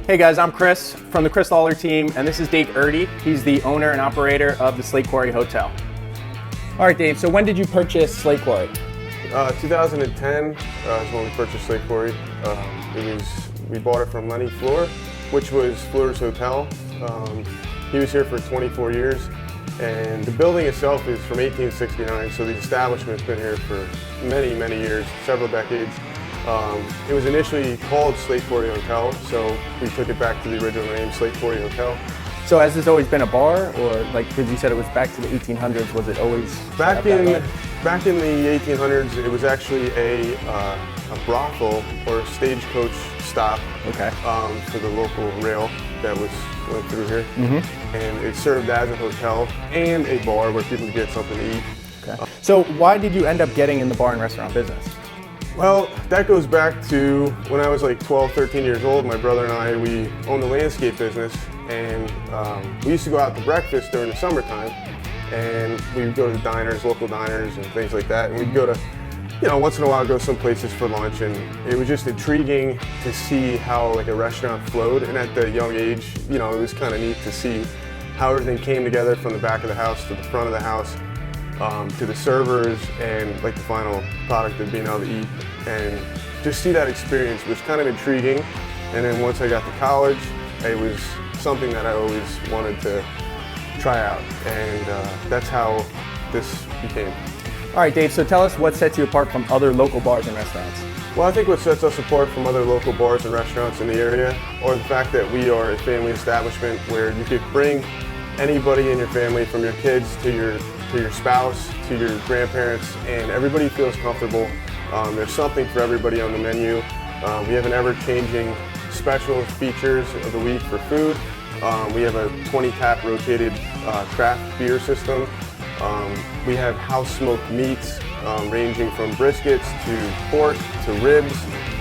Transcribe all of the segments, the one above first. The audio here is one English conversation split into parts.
Hey guys, I'm Chris from the Chris Lawler team, and this is Dave Erdy. He's the owner and operator of the Slate Quarry Hotel. All right, Dave, so when did you purchase Slate Quarry? 2010 is when we purchased Slate Quarry. We bought it from Lenny Fleur, which was Fleur's hotel. He was here for 24 years, and the building itself is from 1869, so the establishment's been here for many, many years, several decades. It was initially called Slate Quarry Hotel, so we took it back to the original name, Slate Quarry Hotel. So has this always been a bar, or like, because you said it was back to the 1800s, was it always? Back in the 1800s, it was actually a brothel or a stagecoach stop for the local rail that went through here. Mm-hmm. And it served as a hotel and a bar where people could get something to eat. Okay. So why did you end up getting in the bar and restaurant business? Well, that goes back to when I was like 12, 13 years old. My brother and I, we owned a landscape business, and we used to go out to breakfast during the summertime, and we would go to diners, local diners and things like that, and we'd go to, once in a while go some places for lunch, and it was just intriguing to see how like a restaurant flowed, and at that young age, it was kind of neat to see how everything came together from the back of the house to the front of the house. To the servers and like the final product of being able to eat, and just see that experience was kind of intriguing. And then once I got to college, it was something that I always wanted to try out, and that's how this became. All right, Dave, so tell us what sets you apart from other local bars and restaurants. Well, I think what sets us apart from other local bars and restaurants in the area, or the fact that we are a family establishment where you could bring anybody in your family, from your kids to your spouse, to your grandparents, and everybody feels comfortable. There's something for everybody on the menu. We have an ever-changing special features of the week for food. We have a 20-tap rotated craft beer system. We have house-smoked meats ranging from briskets to pork to ribs.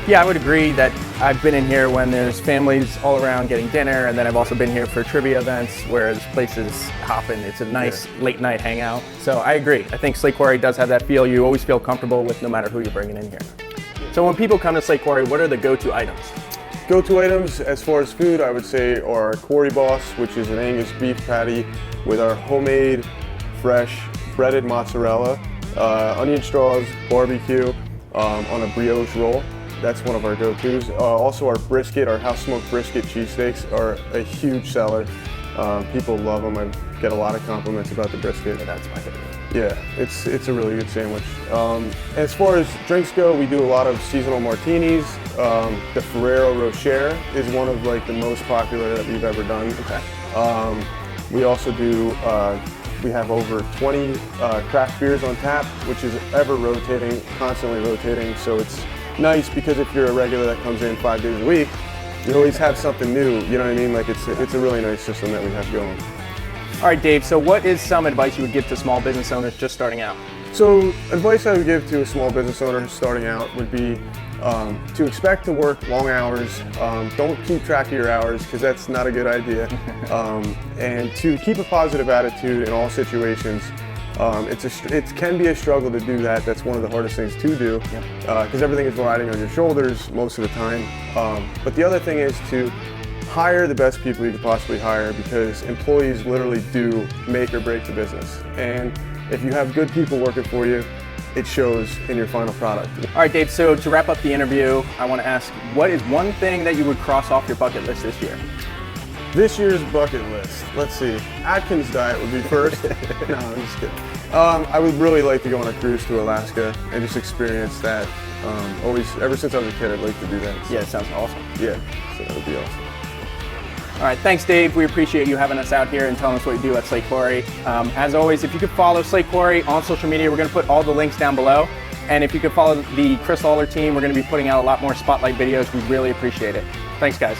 Yeah, I would agree that I've been in here when there's families all around getting dinner, and then I've also been here for trivia events where this place is hopping. It's a nice late night hangout. So I agree. I think Slate Quarry does have that feel you always feel comfortable with no matter who you're bringing in here. So when people come to Slate Quarry, what are the go-to items? Go-to items as far as food, I would say, are our Quarry Boss, which is an Angus beef patty with our homemade, fresh, breaded mozzarella, onion straws, barbecue on a brioche roll. That's one of our go-tos. Also our brisket, our house-smoked brisket cheesesteaks are a huge seller. People love them. I get a lot of compliments about the brisket. That's my favorite. Yeah, it's a really good sandwich. As far as drinks go, we do a lot of seasonal martinis. The Ferrero Rocher is one of like the most popular that we've ever done. Okay. We also do, we have over 20 craft beers on tap, which is ever rotating, constantly rotating. So it's nice because if you're a regular that comes in 5 days a week, you always have something new, you know what I mean? Like it's a really nice system that we have going. All right, Dave, so what is some advice you would give to small business owners just starting out? So advice I would give to a small business owner starting out would be to expect to work long hours. Don't keep track of your hours because that's not a good idea. And to keep a positive attitude in all situations. It can be a struggle to do that. That's one of the hardest things to do because everything is riding on your shoulders most of the time. But the other thing is to hire the best people you could possibly hire, because employees literally do make or break the business. And if you have good people working for you, it shows in your final product. All right, Dave, so to wrap up the interview, I want to ask, what is one thing that you would cross off your bucket list this year? This year's bucket list, let's see, Atkins diet would be first. No, I'm just kidding. I would really like to go on a cruise to Alaska and just experience that. Ever since I was a kid, I'd like to do that. So. Yeah, it sounds awesome. Yeah, so that would be awesome. All right, thanks, Dave. We appreciate you having us out here and telling us what you do at Slate Quarry. As always, if you could follow Slate Quarry on social media, we're going to put all the links down below. And if you could follow the Chris Lawler team, we're going to be putting out a lot more spotlight videos. We really appreciate it. Thanks, guys.